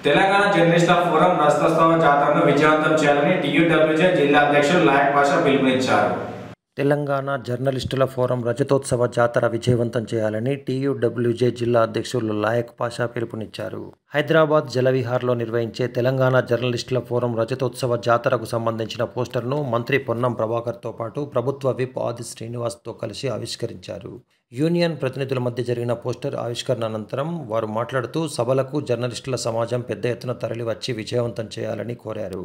తెలంగాణ జర్నలిస్టుల ఫోరం రాష్ట్రోత్సవ జాతరను విజయవంతం చేయాలని టీయూడబ్ల్యూజే జిల్లా అధ్యక్షులు లాయక్ పాషా పిలుపునిచ్చారు. తెలంగాణ జర్నలిస్టుల ఫోరం రజతోత్సవ జాతర విజయవంతం చేయాలని టీయూడబ్ల్యూజే జిల్లా అధ్యక్షులు లాయక్ పాషా పిలుపునిచ్చారు. హైదరాబాద్ జలవిహార్లో నిర్వహించే తెలంగాణ జర్నలిస్టుల ఫోరం రజతోత్సవ జాతరకు సంబంధించిన పోస్టర్ను మంత్రి పొన్నం ప్రభాకర్తో పాటు ప్రభుత్వ విప్ ఆది శ్రీనివాస్తో కలిసి ఆవిష్కరించారు. యూనియన్ ప్రతినిధుల మధ్య జరిగిన పోస్టర్ ఆవిష్కరణ అనంతరం వారు మాట్లాడుతూ సభలకు జర్నలిస్టుల సమాజం పెద్ద ఎత్తున తరలివచ్చి విజయవంతం చేయాలని కోరారు.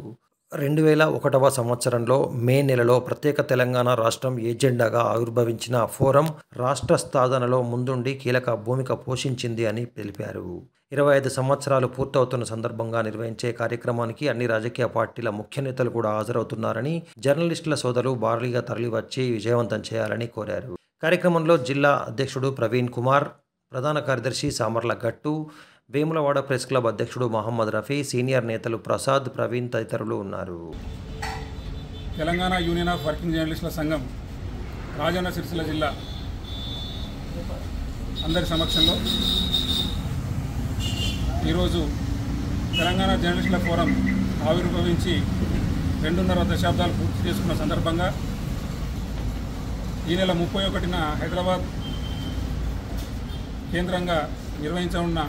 2001వ సంవత్సరంలో మే నెలలో ప్రత్యేక తెలంగాణ రాష్ట్రం ఏజెండాగా ఆవిర్భవించిన ఫోరం రాష్ట్ర స్థాపనలో ముందుండి కీలక భూమిక పోషించింది అని తెలిపారు. 25 సంవత్సరాలు పూర్తవుతున్న సందర్భంగా నిర్వహించే కార్యక్రమానికి అన్ని రాజకీయ పార్టీల ముఖ్య నేతలు కూడా హాజరవుతున్నారని, జర్నలిస్టుల సోదరులు భారీగా తరలివచ్చి విజయవంతం చేయాలని కోరారు. కార్యక్రమంలో జిల్లా అధ్యక్షుడు ప్రవీణ్ కుమార్, ప్రధాన కార్యదర్శి సామర్ల గట్టు, వేములవాడ ప్రెస్ క్లబ్ అధ్యక్షుడు మహమ్మద్ రఫీ, సీనియర్ నేతలు ప్రసాద్, ప్రవీణ్ తదితరులు ఉన్నారు. తెలంగాణ యూనియన్ ఆఫ్ వర్కింగ్ జర్నలిస్టుల సంఘం రాజన్న సిరిసిల్ల జిల్లా అందరి సమక్షంలో ఈరోజు తెలంగాణ జర్నలిస్టుల ఫోరం ఆవిర్భవించి 2.5 దశాబ్దాలు పూర్తి చేసుకున్న సందర్భంగా ఈ నెల 31న హైదరాబాద్ కేంద్రంగా నిర్వహించనున్న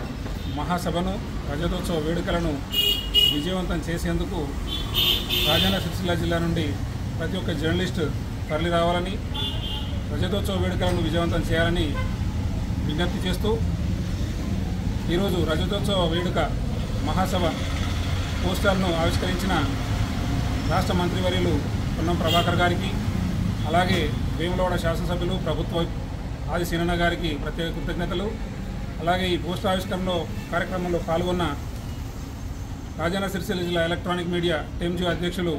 మహాసభను, రజతోత్సవ వేడుకలను విజయవంతం చేసేందుకు రాజన్న సిరిసిల్ల జిల్లా నుండి ప్రతి ఒక్క జర్నలిస్టు తరలి రావాలని, రజతోత్సవ వేడుకలను విజయవంతం చేయాలని విజ్ఞప్తి చేస్తూ ఈరోజు రజతోత్సవ వేడుక మహాసభ పోస్టర్ను ఆవిష్కరించిన రాష్ట్ర మంత్రివర్యులు పొన్నం ప్రభాకర్ గారికి, అలాగే వేములవాడ శాసనసభ్యులు ప్రభుత్వ ఆది శ్రీనన్న గారికి ప్రత్యేక కృతజ్ఞతలు. అలాగే ఈ పోస్టర్ ఆవిష్కరణలో కార్యక్రమంలో పాల్గొన్న రాజన్న సిరిసిల్ల జిల్లా ఎలక్ట్రానిక్ మీడియా టెంజు అధ్యక్షులు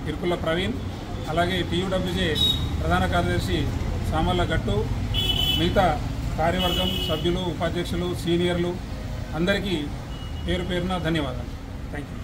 ఇరుకుల ప్రవీణ్, అలాగే టీయూడబ్ల్యూజే ప్రధాన కార్యదర్శి సామర్ల గట్టు, మిగతా కార్యవర్గం సభ్యులు, ఉపాధ్యక్షులు, సీనియర్లు అందరికీ పేరు పేరున ధన్యవాదాలు. Thank you.